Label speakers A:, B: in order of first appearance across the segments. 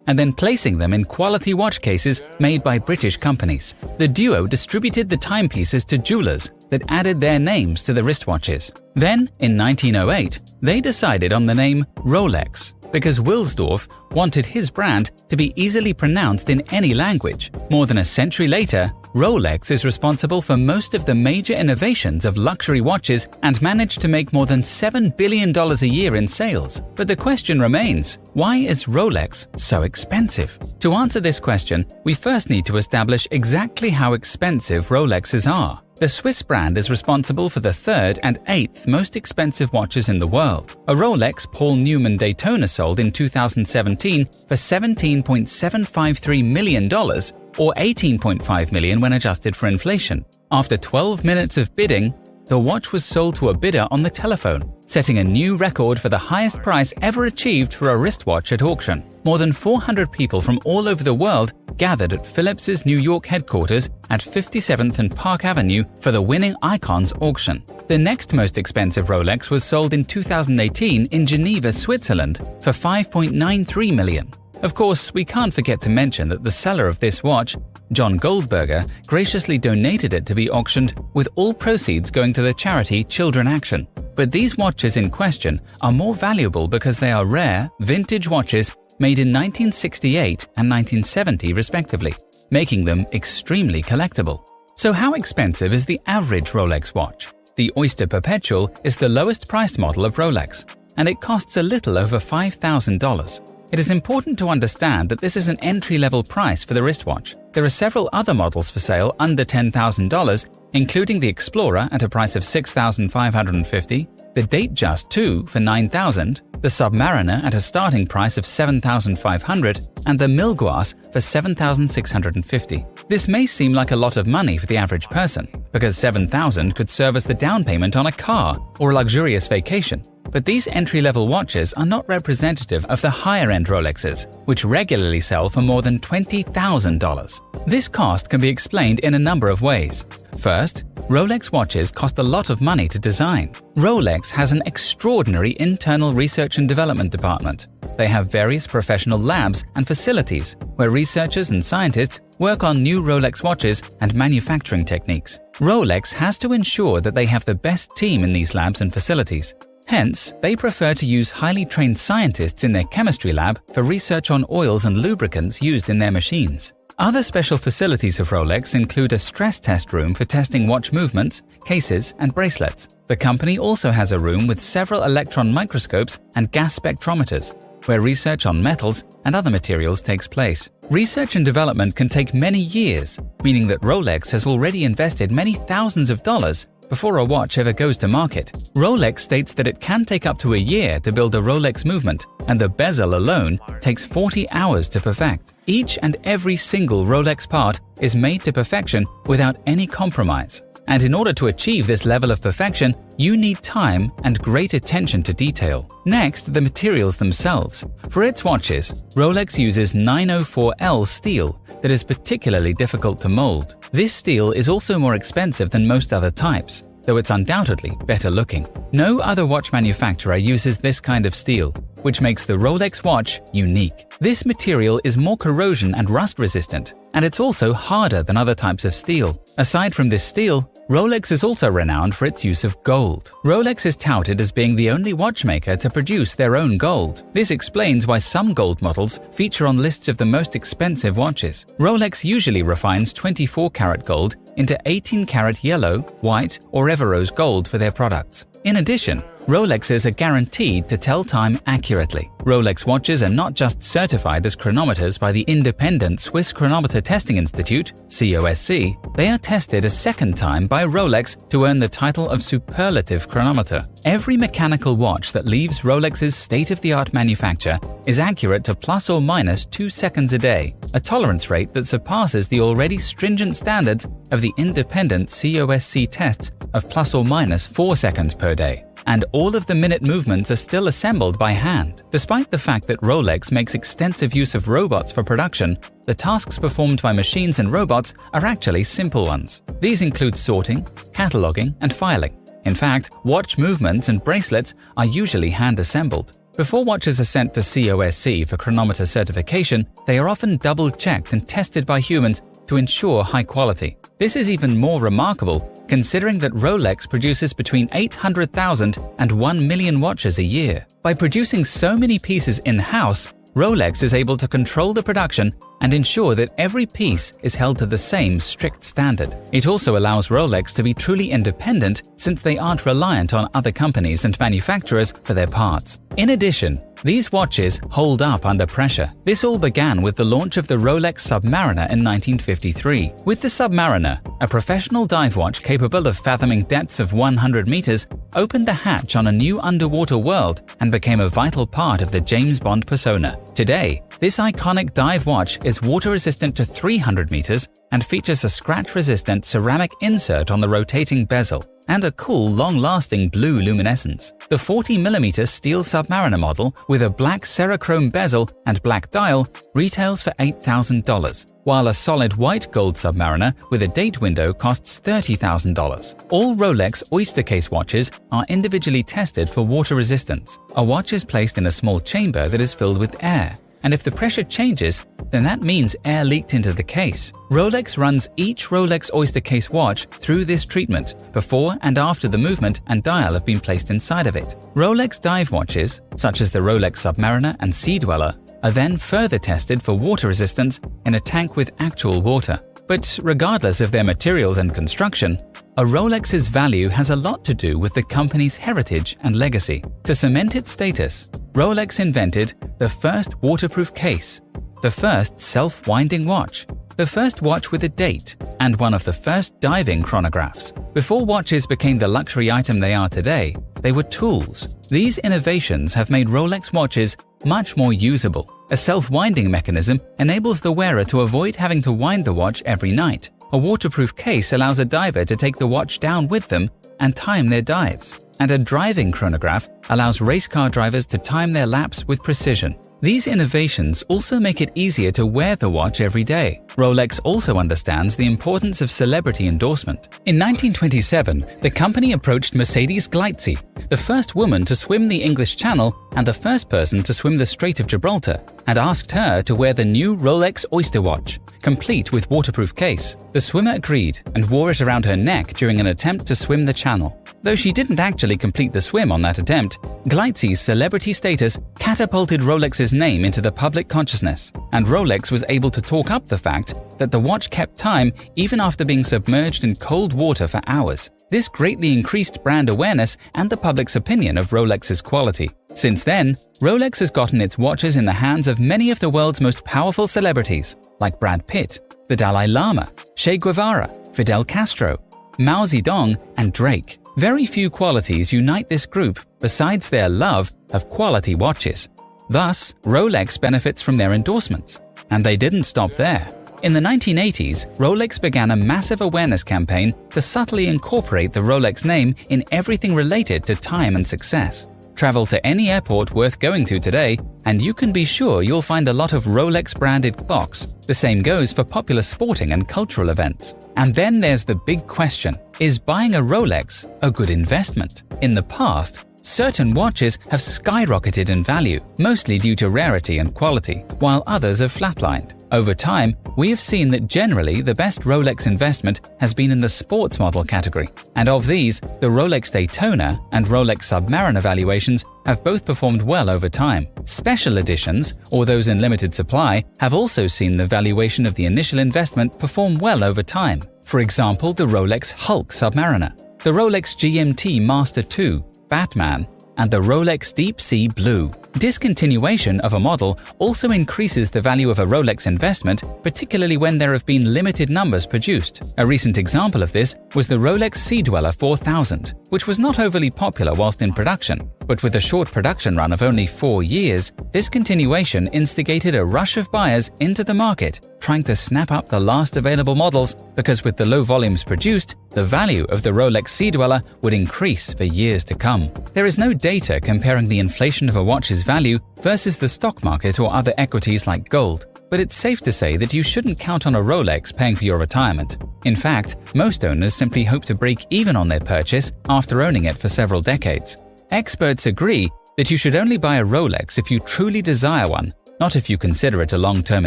A: and then placing them in quality watch cases made by British companies. The duo distributed the timepieces to jewelers that added their names to the wristwatches. Then, in 1908, they decided on the name Rolex because Wilsdorf wanted his brand to be easily pronounced in any language. More than a century later, Rolex is responsible for most of the major innovations of luxury watches and managed to make more than $7 billion a year in sales. But the question remains, why is Rolex so expensive? To answer this question, we first need to establish exactly how expensive Rolexes are. The Swiss brand is responsible for the 3rd and 8th most expensive watches in the world. A Rolex Paul Newman Daytona sold in 2017 for $17.753 million, or $18.5 million when adjusted for inflation. After 12 minutes of bidding, the watch was sold to a bidder on the telephone, setting a new record for the highest price ever achieved for a wristwatch at auction. More than 400 people from all over the world gathered at Philips's New York headquarters at 57th and Park Avenue for the winning Icons auction. The next most expensive Rolex was sold in 2018 in Geneva, Switzerland for $5.93 million. Of course, we can't forget to mention that the seller of this watch, John Goldberger, graciously donated it to be auctioned, with all proceeds going to the charity Children Action. But these watches in question are more valuable because they are rare, vintage watches made in 1968 and 1970 respectively, making them extremely collectible. So how expensive is the average Rolex watch? The Oyster Perpetual is the lowest priced model of Rolex, and it costs a little over $5,000. It is important to understand that this is an entry-level price for the wristwatch. There are several other models for sale under $10,000, including the Explorer at a price of $6,550, the Datejust 2 for $9,000, the Submariner at a starting price of $7,500, and the Milgauss for $7,650. This may seem like a lot of money for the average person, because $7,000 could serve as the down payment on a car or a luxurious vacation. But these entry-level watches are not representative of the higher-end Rolexes, which regularly sell for more than $20,000. This cost can be explained in a number of ways. First, Rolex watches cost a lot of money to design. Rolex has an extraordinary internal research and development department. They have various professional labs and facilities where researchers and scientists work on new Rolex watches and manufacturing techniques. Rolex has to ensure that they have the best team in these labs and facilities. Hence, they prefer to use highly trained scientists in their chemistry lab for research on oils and lubricants used in their machines. Other special facilities of Rolex include a stress test room for testing watch movements, cases, and bracelets. The company also has a room with several electron microscopes and gas spectrometers, where research on metals and other materials takes place. Research and development can take many years, meaning that Rolex has already invested many thousands of dollars before a watch ever goes to market. Rolex states that it can take up to a year to build a Rolex movement, and the bezel alone takes 40 hours to perfect. Each and every single Rolex part is made to perfection without any compromise. And in order to achieve this level of perfection, you need time and great attention to detail. Next, the materials themselves. For its watches, Rolex uses 904L steel that is particularly difficult to mold. This steel is also more expensive than most other types, though it's undoubtedly better looking. No other watch manufacturer uses this kind of steel, which makes the Rolex watch unique. This material is more corrosion and rust resistant, and it's also harder than other types of steel. Aside from this steel, Rolex is also renowned for its use of gold. Rolex is touted as being the only watchmaker to produce their own gold. This explains why some gold models feature on lists of the most expensive watches. Rolex usually refines 24-karat gold into 18-karat yellow, white, or Everose gold for their products. In addition, Rolexes are guaranteed to tell time accurately. Rolex watches are not just certified as chronometers by the independent Swiss Chronometer Testing Institute, COSC, they are tested a second time by Rolex to earn the title of superlative chronometer. Every mechanical watch that leaves Rolex's state-of-the-art manufacture is accurate to plus or minus 2 seconds a day, a tolerance rate that surpasses the already stringent standards of the independent COSC tests of plus or minus 4 seconds per day. And all of the minute movements are still assembled by hand. Despite the fact that Rolex makes extensive use of robots for production, the tasks performed by machines and robots are actually simple ones. These include sorting, cataloging, and filing. In fact, watch movements and bracelets are usually hand-assembled. Before watches are sent to COSC for chronometer certification, they are often double-checked and tested by humans to ensure high quality. This is even more remarkable considering that Rolex produces between 800,000 and 1 million watches a year. By producing so many pieces in-house, Rolex is able to control the production and ensure that every piece is held to the same strict standard. It also allows Rolex to be truly independent since they aren't reliant on other companies and manufacturers for their parts. In addition, these watches hold up under pressure. This all began with the launch of the Rolex Submariner in 1953. With the Submariner, a professional dive watch capable of fathoming depths of 100 meters, opened the hatch on a new underwater world and became a vital part of the James Bond persona. Today, this iconic dive watch is water-resistant to 300 meters and features a scratch-resistant ceramic insert on the rotating bezel and a cool, long-lasting blue luminescence. The 40mm steel Submariner model with a black Cerachrome bezel and black dial retails for $8,000, while a solid white gold Submariner with a date window costs $30,000. All Rolex Oyster Case watches are individually tested for water resistance. A watch is placed in a small chamber that is filled with air, and if the pressure changes, then that means air leaked into the case. Rolex runs each Rolex Oyster Case watch through this treatment before and after the movement and dial have been placed inside of it. Rolex dive watches, such as the Rolex Submariner and Sea Dweller, are then further tested for water resistance in a tank with actual water. But regardless of their materials and construction, a Rolex's value has a lot to do with the company's heritage and legacy. To cement its status, Rolex invented the first waterproof case, the first self-winding watch, the first watch with a date, and one of the first diving chronographs. Before watches became the luxury item they are today, they were tools. These innovations have made Rolex watches much more usable. A self-winding mechanism enables the wearer to avoid having to wind the watch every night. A waterproof case allows a diver to take the watch down with them and time their dives. And a driving chronograph allows race car drivers to time their laps with precision. These innovations also make it easier to wear the watch every day. Rolex also understands the importance of celebrity endorsement. In 1927, the company approached Mercedes Gleitze, the first woman to swim the English Channel and the first person to swim the Strait of Gibraltar, and asked her to wear the new Rolex Oyster watch, complete with waterproof case. The swimmer agreed and wore it around her neck during an attempt to swim the channel. Though she didn't actually complete the swim on that attempt, Gleitze's celebrity status catapulted Rolex's name into the public consciousness, and Rolex was able to talk up the fact that the watch kept time even after being submerged in cold water for hours. This greatly increased brand awareness and the public's opinion of Rolex's quality. Since then, Rolex has gotten its watches in the hands of many of the world's most powerful celebrities, like Brad Pitt, the Dalai Lama, Che Guevara, Fidel Castro, Mao Zedong, and Drake. Very few qualities unite this group besides their love of quality watches. Thus, Rolex benefits from their endorsements. And they didn't stop there. In the 1980s, Rolex began a massive awareness campaign to subtly incorporate the Rolex name in everything related to time and success. Travel to any airport worth going to today, and you can be sure you'll find a lot of Rolex-branded clocks. The same goes for popular sporting and cultural events. And then there's the big question: is buying a Rolex a good investment? In the past, certain watches have skyrocketed in value, mostly due to rarity and quality, while others have flatlined. Over time, we have seen that generally the best Rolex investment has been in the sports model category. And of these, the Rolex Daytona and Rolex Submariner valuations have both performed well over time. Special editions, or those in limited supply, have also seen the valuation of the initial investment perform well over time. For example, the Rolex Hulk Submariner, the Rolex GMT Master II, Batman, and the Rolex Deep Sea Blue. Discontinuation of a model also increases the value of a Rolex investment, particularly when there have been limited numbers produced. A recent example of this was the Rolex Sea Dweller 4000, which was not overly popular whilst in production, but with a short production run of only 4 years, discontinuation instigated a rush of buyers into the market, trying to snap up the last available models because with the low volumes produced, the value of the Rolex Sea Dweller would increase for years to come. There is no data comparing the inflation of a watch's value versus the stock market or other equities like gold, but it's safe to say that you shouldn't count on a Rolex paying for your retirement. In fact, most owners simply hope to break even on their purchase after owning it for several decades. Experts agree that you should only buy a Rolex if you truly desire one, not if you consider it a long-term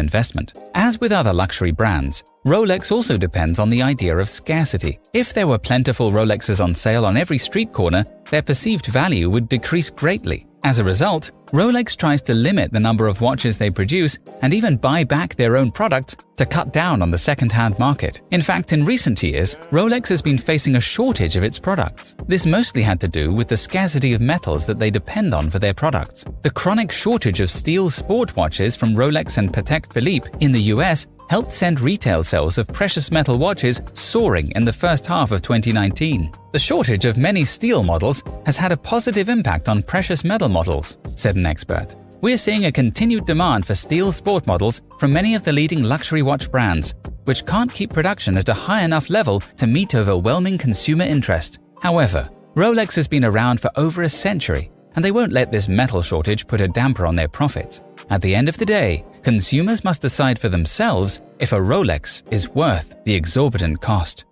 A: investment. As with other luxury brands, Rolex also depends on the idea of scarcity. If there were plentiful Rolexes on sale on every street corner, their perceived value would decrease greatly. As a result, Rolex tries to limit the number of watches they produce and even buy back their own products to cut down on the second-hand market. In fact, in recent years, Rolex has been facing a shortage of its products. This mostly had to do with the scarcity of metals that they depend on for their products. The chronic shortage of steel sport watches from Rolex and Patek Philippe in the US helped send retail sales of precious metal watches soaring in the first half of 2019. The shortage of many steel models has had a positive impact on precious metal models, said an expert. We're seeing a continued demand for steel sport models from many of the leading luxury watch brands, which can't keep production at a high enough level to meet overwhelming consumer interest. However, Rolex has been around for over a century, and they won't let this metal shortage put a damper on their profits. At the end of the day, consumers must decide for themselves if a Rolex is worth the exorbitant cost.